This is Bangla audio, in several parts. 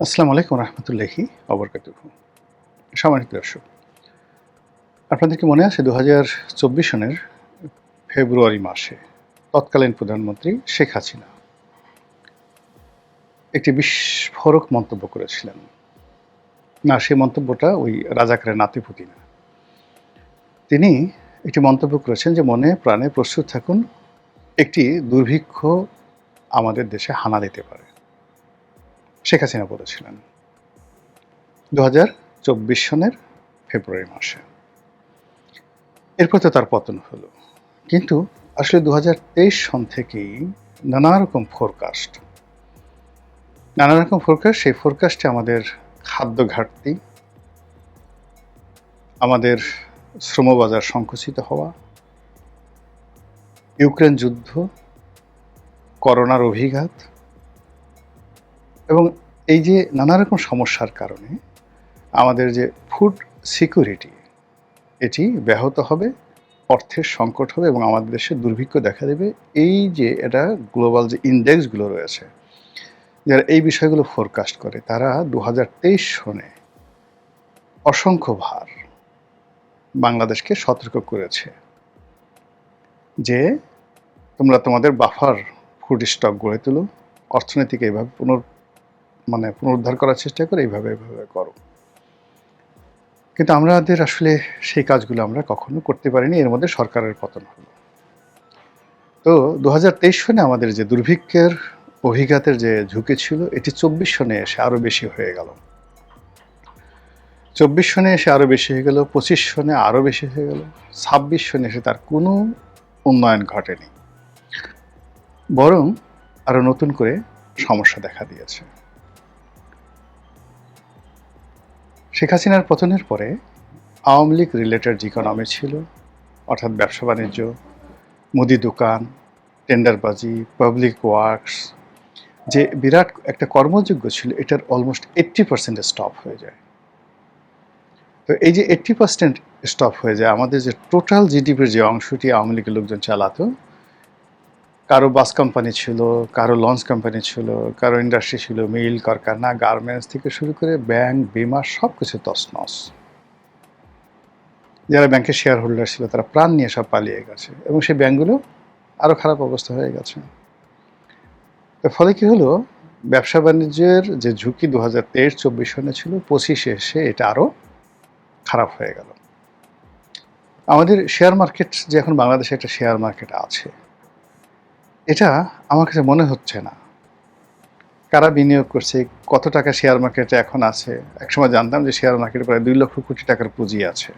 আসসালামু আলাইকুম রহমতুল্লাহি অবরকাতুহু। সম্মানিত দর্শক, আপনাদের কি মনে আছে ২০২৪ সনের ফেব্রুয়ারি মাসে তৎকালীন প্রধানমন্ত্রী শেখ হাসিনা একটি বিস্ফোরক মন্তব্য করেছিলেন? না, সেই মন্তব্যটা ওই রাজাকারের নাতিপুতি না। তিনি একটি মন্তব্য করেছেন যে মনে প্রাণে প্রস্তুত থাকুন, একটি দুর্ভিক্ষ আমাদের দেশে হানা দিতে পারে। শেখ হাসিনা বলেছিলেন ২০২৪ সনের ফেব্রুয়ারি মাসে। এরপর তো তার পতন হলো। কিন্তু আসলে ২০২৩ সন থেকেই নানা রকম ফোরকাস্ট, সেই ফোরকাস্টে আমাদের খাদ্য ঘাটতি, আমাদের শ্রমবাজার সংকুচিত হওয়া, ইউক্রেন যুদ্ধ, করোনার অভিঘাত এবং এই যে নানা রকম সমস্যার কারণে আমাদের যে ফুড সিকিউরিটি এটি ব্যাহত হবে, অর্থের সংকট হবে এবং আমাদের দেশে দুর্ভিক্ষ দেখা দেবে। এই যে এটা গ্লোবাল যে ইন্ডেক্সগুলো রয়েছে, যারা এই বিষয়গুলো ফোরকাস্ট করে, তারা ২০২৩ সনে অসংখ্যবার বাংলাদেশকে সতর্ক করেছে যে তোমরা তোমাদের বাফার ফুড স্টক গড়ে তুলো, অর্থনীতিকে এইভাবে পুনরুদ্ধার করার চেষ্টা করে, এইভাবে করো। কিন্তু আমাদের আসলে সেই কাজগুলো আমরা কখনো করতে পারিনি। এর মধ্যে সরকারের পতন হলো। তো ২০২৩ সনে আমাদের যে দুর্ভিক্ষের অভিঘাতের যে ঝুঁকি ছিল, এটি ২৪ সনে এসে আরও বেশি হয়ে গেল। ২৪ সনে এসে আরও বেশি হয়ে গেল, ২৫ সনে আরও বেশি হয়ে গেল, ২৬ সনে এসে তার কোনো উন্নয়ন ঘটেনি, বরং আরও নতুন করে সমস্যা দেখা দিয়েছে। শেখ হাসিনার পতনের পরে আওয়ামী লীগ রিলেটেড যে ইকোনমি ছিল, অর্থাৎ ব্যবসা বাণিজ্য, মুদি দোকান, টেন্ডারবাজি, পাবলিক ওয়ার্কস, যে বিরাট একটা কর্মযোগ্য ছিল, এটার অলমোস্ট 80% স্টপ হয়ে যায়। তো এই যে 80% স্টপ হয়ে যায়, আমাদের যে টোটাল জিডিপির যে অংশটি আওয়ামী লীগের লোকজন চালাতো, কারো বাস কোম্পানি ছিল, কারো লঞ্চ কোম্পানি ছিল, কারো ইন্ডাস্ট্রি ছিল, মিল কারখানা, গার্মেন্টস থেকে শুরু করে ব্যাংক, বিমা, সব কিছু তছনছ। যারা ব্যাংকের শেয়ার হোল্ডার ছিল তারা প্রাণ নিয়ে সব পালিয়ে গেছে এবং সেই ব্যাংকগুলো আরও খারাপ অবস্থা হয়ে গেছে। এর ফলে কি হলো, ব্যবসা বাণিজ্যের যে ঝুঁকি ২০২৩-২৪ সনে ছিল, ২৫-এ এসে এটা আরও খারাপ হয়ে গেল। আমাদের শেয়ার মার্কেট, যে এখন বাংলাদেশে একটা শেয়ার মার্কেট আছে, এটা আমার কাছে মনে হচ্ছে না কারা বিনিয়োগ করছে, কত টাকা শেয়ার মার্কেটে এখন আছে। একসময় জানতাম যে শেয়ার মার্কেটে প্রায় ২ লক্ষ কোটি টাকার পুঁজি আছে।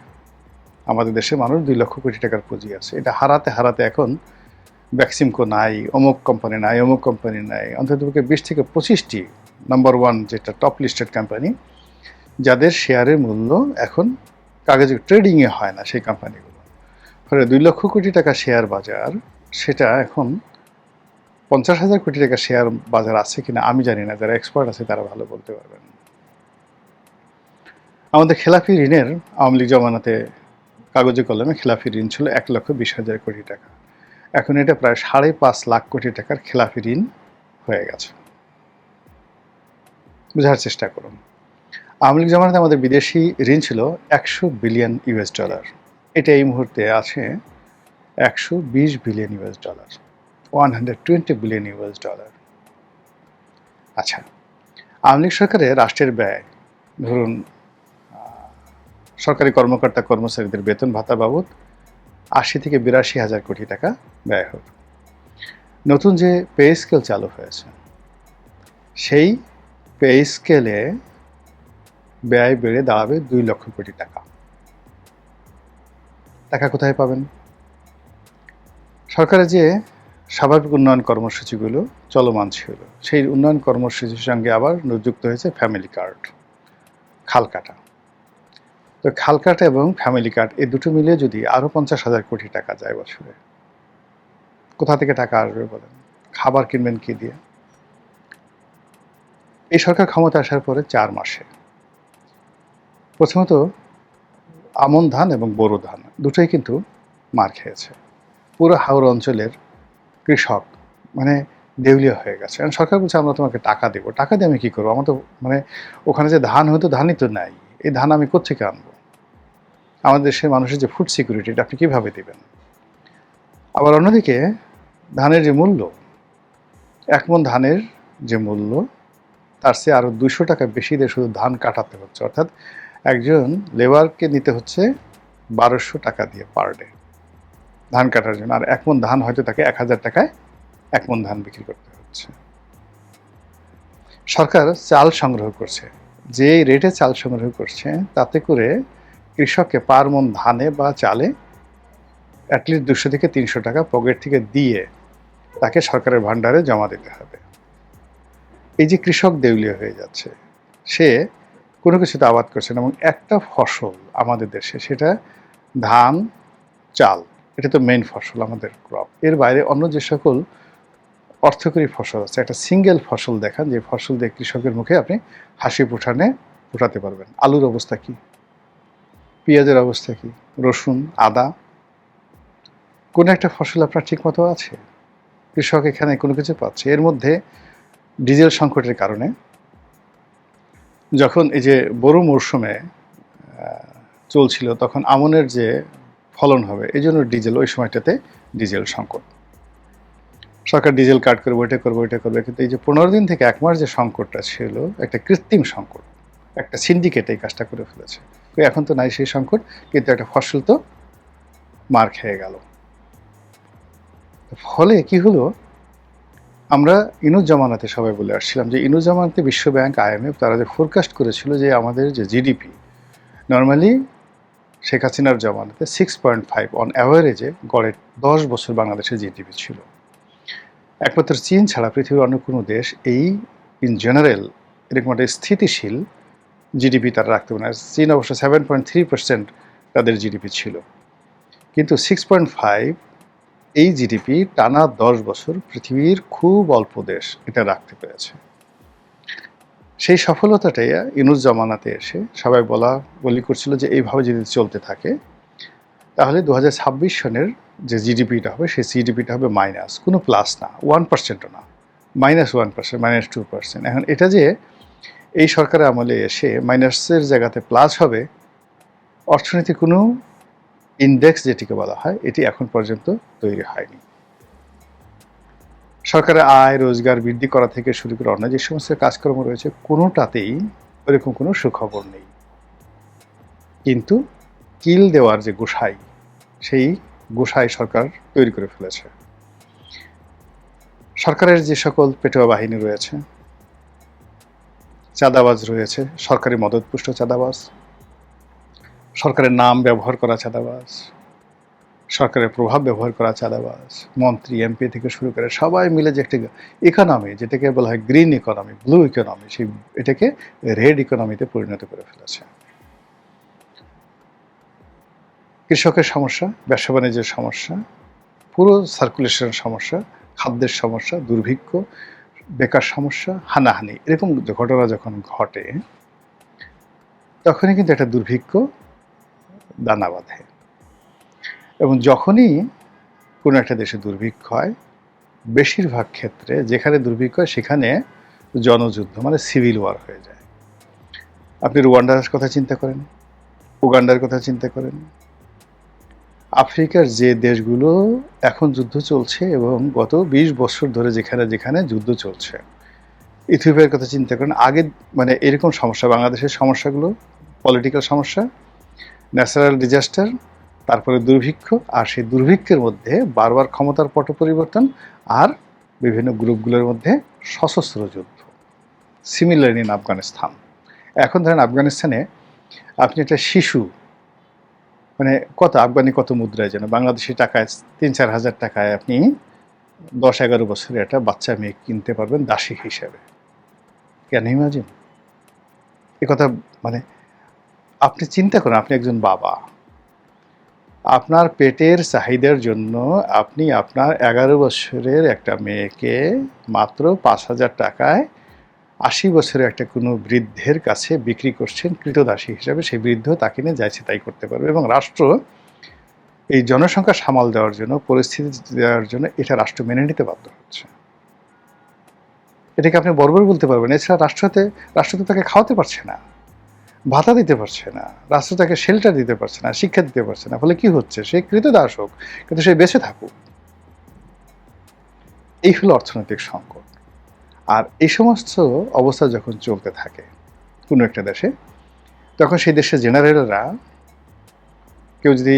আমাদের দেশের মানুষ ২ লক্ষ কোটি টাকার পুঁজি আছে। এটা হারাতে হারাতে এখন ভ্যাক্সিমকো নাই, অমুক কোম্পানি নাই, অমুক কোম্পানি নাই, অন্ততপক্ষে ২০ থেকে ২৫টি নাম্বার ওয়ান যেটা টপ লিস্টেড কোম্পানি, যাদের শেয়ারের মূল্য এখন কাগজে ট্রেডিংয়ে হয় না, সেই কোম্পানিগুলো। ফলে ২ লক্ষ কোটি টাকা শেয়ার বাজার, সেটা এখন ৫০,০০০ কোটি টাকা শেয়ার বাজার আছে কিনা আমি জানি না, যারা এক্সপার্ট আছে তারা ভালো বলতে পারবেন। আমাদের খেলাফি ঋণের আওয়ামী লীগ জমানাতে কাগজে কলমে খেলাফি ঋণ ছিল ১,২০,০০০ কোটি টাকা। এখন এটা প্রায় ৫.৫ লাখ কোটি টাকার খেলাফি ঋণ হয়ে গেছে। বোঝার চেষ্টা করুন, আওয়ামী লীগ জমানাতে আমাদের বিদেশি ঋণ ছিল ১০০ বিলিয়ন ইউএস ডলার। এটা এই মুহূর্তে আছে ১২০ billion US dollar, 120 billion US dollar. আচ্ছা, আওয়ামী লীগ সরকারে রাষ্ট্রের ব্যয়, ধরুন সরকারি কর্মকর্তা কর্মচারীদের বেতন ভাতা বাবদ ৮০ থেকে ৮২,০০০ কোটি টাকা ব্যয় হতো। নতুন যে পে স্কেল চালু হয়েছে, সেই পে স্কেলে ব্যয় বেড়ে দাঁড়াবে ২ লক্ষ কোটি টাকা। টাকা কোথায় পাবেন? সরকারের যে স্বাভাবিক উন্নয়ন কর্মসূচিগুলো চলমান ছিল, সেই উন্নয়ন কর্মসূচির সঙ্গে আবার যুক্ত হয়েছে ফ্যামিলি কার্ড, খাল কাটা। তো খাল কাটা এবং ফ্যামিলি কার্ড, এই দুটো মিলিয়ে যদি আরও ৫০,০০০ কোটি টাকা যায় বছরে, কোথা থেকে টাকা আসবে বলেন? খাবার কিনবেন কি দিয়ে? এই সরকার ক্ষমতা আসার পরে ৪ মাসে প্রথমত আমন ধান এবং বোরো ধান দুটোই কিন্তু মার খেয়েছে। পুরো হাওড় অঞ্চলের কৃষক, মানে দেউলিয়া হয়ে গেছে। এখন সরকার বলছে আমরা তোমাকে টাকা দেবো। টাকা দিয়ে আমি কী করবো? আমার তো মানে ওখানে যে ধান হতো, ধানই তো নাই। এই ধান আমি কোত্থেকে আনবো? আমাদের দেশের মানুষের যে ফুড সিকিউরিটি, এটা আপনি কীভাবে দেবেন? আবার অন্যদিকে ধানের যে মূল্য, ১ মণ ধানের যে মূল্য, তার চেয়ে আরও ২০০ টাকা বেশি দিয়ে শুধু ধান কাটাতে হচ্ছে। অর্থাৎ একজন লেবারকে নিতে হচ্ছে ১২০০ টাকা দিয়ে পার ডে ধান কাটার জন্য। আর ১ মণ ধান হয়তো তাকে ১,০০০ টাকায় ১ মণ ধান বিক্রি করতে হচ্ছে। সরকার চাল সংগ্রহ করছে। যে রেটে চাল সংগ্রহ করছে, তাতে করে কৃষককে পার মণ ধানে বা চালে অ্যাটলিস্ট ২০০ থেকে ৩০০ টাকা পকেট থেকে দিয়ে তাকে সরকারের ভান্ডারে জমা দিতে হবে। এই যে কৃষক দেউলিয়া হয়ে যাচ্ছে, সে কোনো কিছুতে আবাদ করছে না, এবং একটা ফসল আমাদের দেশে, সেটা ধান, চাল, এটা তো মেইন ফসল, আমাদের ক্রপ। এর বাইরে অন্য যে সকল অর্থকরী ফসল আছে, একটা সিঙ্গেল ফসল দেখান যে ফসল দিয়ে কৃষকের মুখে আপনি হাসি ফোটাতে পারবেন। আলুর অবস্থা কি, পেঁয়াজের অবস্থা কি, রসুন, আদা, কোনো একটা ফসল আপনার ঠিক মতো আছে? কৃষক এখানে কোনো কিছু পাচ্ছে। এর মধ্যে ডিজেল সংকটের কারণে যখন এই যে বোরো মরশুমে চলছিল, তখন আমনের যে ফলন হবে, এই জন্য ডিজেল, ওই সময়টাতে ডিজেল সংকট। সরকার ডিজেল কাট করবে, ওইটা করবে, ওইটা করবে, কিন্তু এই যে ১৫ দিন থেকে ১ মাস যে সংকটটা ছিল, একটা কৃত্রিম সংকট, একটা সিন্ডিকেট এই কাজটা করে ফেলেছে। তো এখন তো নাই সেই সংকট, কিন্তু একটা ফসল তো মার খেয়ে গেল। ফলে কি হলো, আমরা ইনুস জামানাতে সবাই বলে আসছিলাম যে ইনুস জামানাতে বিশ্বব্যাংক, IMF তারা যে ফোরকাস্ট করেছিল যে আমাদের যে জিডিপি, নর্মালি শেখ হাসিনার জামানাতে 6.5 অন অ্যাভারেজে গড়ে 10 বছর বাংলাদেশের জিডিপি ছিল। একমাত্র চীন ছাড়া পৃথিবীর অন্য কোনো দেশ এই ইন জেনারেল এরকম একটা স্থিতিশীল জিডিপি তারা রাখতে পারে না। চীন অবশ্য 7.3% তাদের জিডিপি ছিল, কিন্তু 6.5 এই জিডিপি টানা 10 বছর পৃথিবীর খুব অল্প দেশ এটা রাখতে পেরেছে। সেই সফলতাটাই ইনুস জামানাতে এসে সবাই বলি করছিল যে এইভাবে যদি চলতে থাকে, তাহলে 2026 সনের যে জিডিপিটা হবে, সেই জিডিপিটা হবে মাইনাস, কোনো প্লাস না, 1%ও না, -1%, -2%। এখন এটা যে এই সরকারের আমলে এসে মাইনাসের জায়গাতে প্লাস হবে, অর্থনীতি কোনো ইন্ডেক্স যেটিকে বলা হয়, এটি এখন পর্যন্ত তৈরি হয়নি। সরকারের আয় রোজগার বৃদ্ধি করা থেকে শুরু করে অন্য যে সমস্ত কাজকর্ম রয়েছে, কোনোটাতেই ওরকম কোনো সুখবর নেই। কিন্তু কিল দেওয়ার যে গোসাই, সেই গোসাই সরকার তৈরি করে ফেলেছে। সরকারের যে সকল পেটোয়া বাহিনী রয়েছে, চাঁদাবাজ রয়েছে, সরকারি মদতপুষ্ট চাঁদাবাজ, সরকারের নাম ব্যবহার করা চাঁদাবাজ, সরকারের প্রভাব ব্যবহার করা চাঁদাবাজ, মন্ত্রী, MP থেকে শুরু করে সবাই মিলে যে একটা ইকোনমি, যেটাকে বলা হয় গ্রিন ইকোনমি, ব্লু ইকোনমি, সেই এটাকে রেড ইকোনমিতে পরিণত করে ফেলেছে। কৃষকের সমস্যা, ব্যবসা বাণিজ্যের সমস্যা, পুরো সার্কুলেশনের সমস্যা, খাদ্যের সমস্যা, দুর্ভিক্ষ, বেকার সমস্যা, হানাহানি, এরকম ঘটনা যখন ঘটে, তখনই কিন্তু একটা দুর্ভিক্ষ দানা বাঁধে। এবং যখনই কোনো একটা দেশে দুর্ভিক্ষ হয়, বেশিরভাগ ক্ষেত্রে যেখানে দুর্ভিক্ষ হয় সেখানে জনযুদ্ধ, মানে সিভিল ওয়ার হয়ে যায়। আপনি রুয়ান্ডার কথা চিন্তা করেন, উগান্ডার কথা চিন্তা করেন, আফ্রিকার যে দেশগুলো এখন যুদ্ধ চলছে এবং গত 20 বছর ধরে যেখানে যেখানে যুদ্ধ চলছে, ইথিওপিয়ার কথা চিন্তা করেন। আগে মানে এরকম সমস্যা, বাংলাদেশের সমস্যাগুলো পলিটিক্যাল সমস্যা, ন্যাচারাল ডিজাস্টার, তারপরে দুর্ভিক্ষ, আর সেই দুর্ভিক্ষের মধ্যে বারবার ক্ষমতার পট পরিবর্তন, আর বিভিন্ন গ্রুপগুলোর মধ্যে সশস্ত্র যুদ্ধ। Similar in Afghanistan. এখন ধরেন আফগানিস্তানে আপনি একটা শিশু, মানে আফগানি কত মুদ্রায় যেন, বাংলাদেশি টাকায় 3-4 হাজার টাকায় আপনি 10-11 বছরের একটা বাচ্চা মেয়ে কিনতে পারবেন দাসী হিসেবে। Can you imagine? এ কথা মানে আপনি চিন্তা করেন, আপনি একজন বাবা, আপনার পেটের চাহিদার জন্য আপনি আপনার 11 বছরের একটা মেয়েকে মাত্র 5,000 টাকায় 80 বছরের একটা কোনো বৃদ্ধের কাছে বিক্রি করছেন কৃতদাসী হিসাবে। সেই বৃদ্ধ তাকে নিয়ে যাইছে তাই করতে পারবে, এবং রাষ্ট্র এই জনসংখ্যা সামাল দেওয়ার জন্য, পরিস্থিতি দেওয়ার জন্য, এটা রাষ্ট্র মেনে নিতে বাধ্য হচ্ছে। এটাকে আপনি বর্বর বলতে পারবেন। এছাড়া রাষ্ট্র তো তাকে খাওয়াতে পারছে না, ভাতা দিতে পারছে না, রাষ্ট্র তাকে শেল্টার দিতে পারছে না, শিক্ষা দিতে পারছে না। ফলে কি হচ্ছে? সে কৃতদাস হোক, কিন্তু সে বেঁচে থাকুক। এই হলো অর্থনৈতিক সংকট। আর এই সমস্ত অবস্থা যখন চলতে থাকে কোনো একটা দেশে, তখন সেই দেশের জেনারেলরা কেউ যদি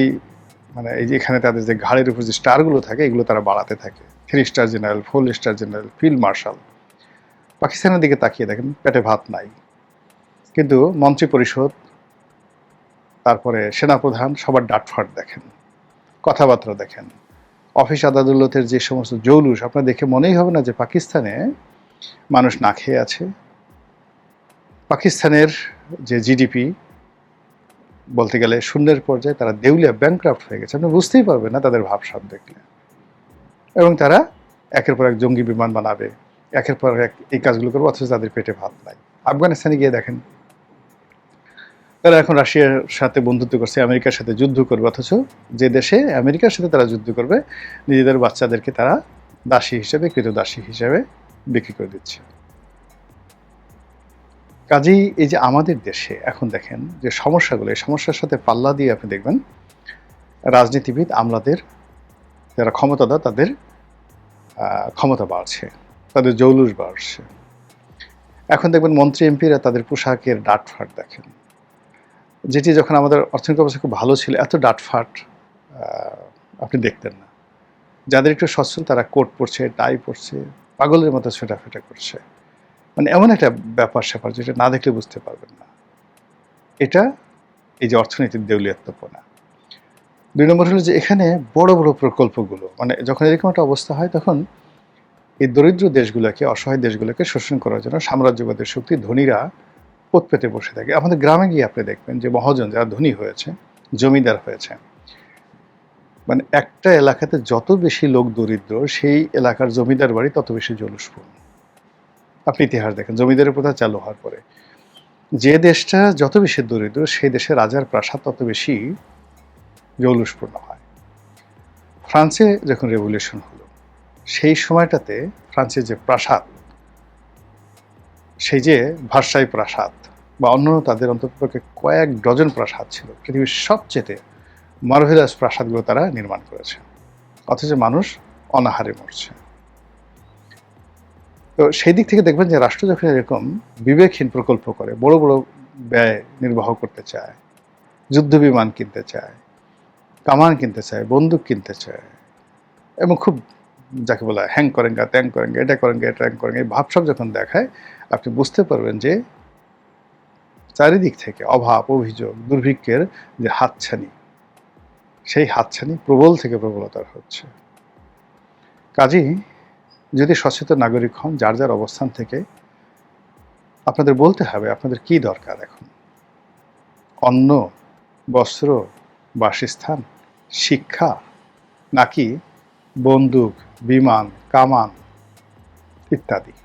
মানে এই যে এখানে তাদের যে ঘাড়ের উপর যে স্টারগুলো থাকে, এগুলো তারা বাড়াতে থাকে। 3 star general, 4 star general, field marshal. পাকিস্তানের দিকে তাকিয়ে দেখেন, পেটে ভাত নাই, কিন্তু মন্ত্রী পরিষদ, তারপরে সেনাপ্রধান, সবার ডাটফাট দেখেন, কথাবার্তা দেখেন, অফিস আদালতের যে সমস্ত জৌলুস, আপনার দেখে মনেই হবে না যে পাকিস্তানে মানুষ না খেয়ে আছে। পাকিস্তানের যে জিডিপি বলতে গেলে শূন্যের পর্যায়ে, তারা দেউলিয়া, ব্যাংক্রাফট হয়ে গেছে। আপনি বুঝতেই পারবেন না তাদের ভাবসাব দেখলে। এবং তারা একের পর এক জঙ্গি বিমান বানাবে, একের পর এক এই কাজগুলো করবে, অথচ তাদের পেটে ভাত নাই। আফগানিস্তানে গিয়ে দেখেন, তারা এখন রাশিয়ার সাথে বন্ধুত্ব করছে, আমেরিকার সাথে যুদ্ধ করবে, অথচ যে দেশে আমেরিকার সাথে তারা যুদ্ধ করবে, নিজেদের বাচ্চাদেরকে তারা দাসী হিসেবে, কৃতদাসী হিসেবে বিক্রি করে দিচ্ছে। কাজেই এই যে আমাদের দেশে এখন দেখেন যে সমস্যাগুলো, এই সমস্যার সাথে পাল্লা দিয়ে আপনি দেখবেন রাজনীতিবিদ, আমলাদের যারা ক্ষমতাধর, তাদের ক্ষমতা বাড়ছে, তাদের জৌলুস বাড়ছে। এখন দেখবেন মন্ত্রী এমপিরা তাদের পোশাকের ডাটফাট দেখেন, যেটি যখন আমাদের অর্থনৈতিক অবস্থা খুব ভালো ছিল, এত ডাটফাট আপনি দেখতেন না। যাদের একটু সচ্ছল, তারা কোট পরছে, টাই পরছে, পাগলের মতো ছোটাফেটা করছে। মানে এমন একটা ব্যাপার স্যাপার যেটা না দেখলে বুঝতে পারবেন না। এটা এই যে অর্থনীতির দেউলিয়াত্মপনা। 2 নম্বর হলো যে এখানে বড় বড় প্রকল্পগুলো, মানে যখন এরকম একটা অবস্থা হয়, তখন এই দরিদ্র দেশগুলোকে, অসহায় দেশগুলোকে শোষণ করার জন্য সাম্রাজ্যবাদের শক্তি, ধনীরা পোত পেতে বসে থাকে। আমাদের গ্রামে গিয়ে আপনি দেখবেন যে মহাজন যারা ধনী হয়েছে, জমিদার হয়েছে, মানে একটা এলাকাতে যত বেশি লোক দরিদ্র, সেই এলাকার জমিদার বাড়ি তত বেশি জৌলুসপূর্ণ। আপনি ইতিহাস দেখেন, জমিদারের প্রথা চালু হওয়ার পরে যে দেশটা যত বেশি দরিদ্র, সেই দেশে রাজার প্রাসাদ তত বেশি জৌলুসপূর্ণ হয়। ফ্রান্সে যখন রেভলিউশন হলো, সেই সময়টাতে ফ্রান্সের যে প্রাসাদ, সেই যে ভার্সাই প্রাসাদ বা অন্যান্য তাদের অন্ততপক্ষে কয়েক ডজন প্রাসাদ ছিল, পৃথিবীর সবচেয়ে মার্ভেলাস প্রাসাদগুলো তারা নির্মাণ করেছে, অথচ মানুষ অনাহারে মরছে। তো সেই দিক থেকে দেখবেন যে রাষ্ট্র যখন এরকম বিবেকহীন প্রকল্প করে, বড় বড় ব্যয় নির্বাহ করতে চায়, যুদ্ধ বিমান কিনতে চায়, কামান কিনতে চায়, বন্দুক কিনতে চায়, এবং খুব যাকে বলা হ্যাং করেঙ্গা, ত্যাং করেঙ্গা, এটা করেঙ্গা, এটা ট্যাং করেঙ্গা, এই ভাবসব যখন দেখায়, আপনি বুঝতে পারবেন যে চারিদিক থেকে অভাব, অভিযোগ, দুর্ভিক্ষের যে হাতছানি, সেই হাতছানি প্রবল থেকে প্রবলতর হচ্ছে। কাজেই যদি সচেতন নাগরিক হন, যার যার অবস্থান থেকে আপনাদের বলতে হবে আপনাদের কি দরকার এখন। অন্ন, বস্ত্র, বাসস্থান, শিক্ষা, নাকি বন্দুক, বিমান, কামান ইত্যাদি।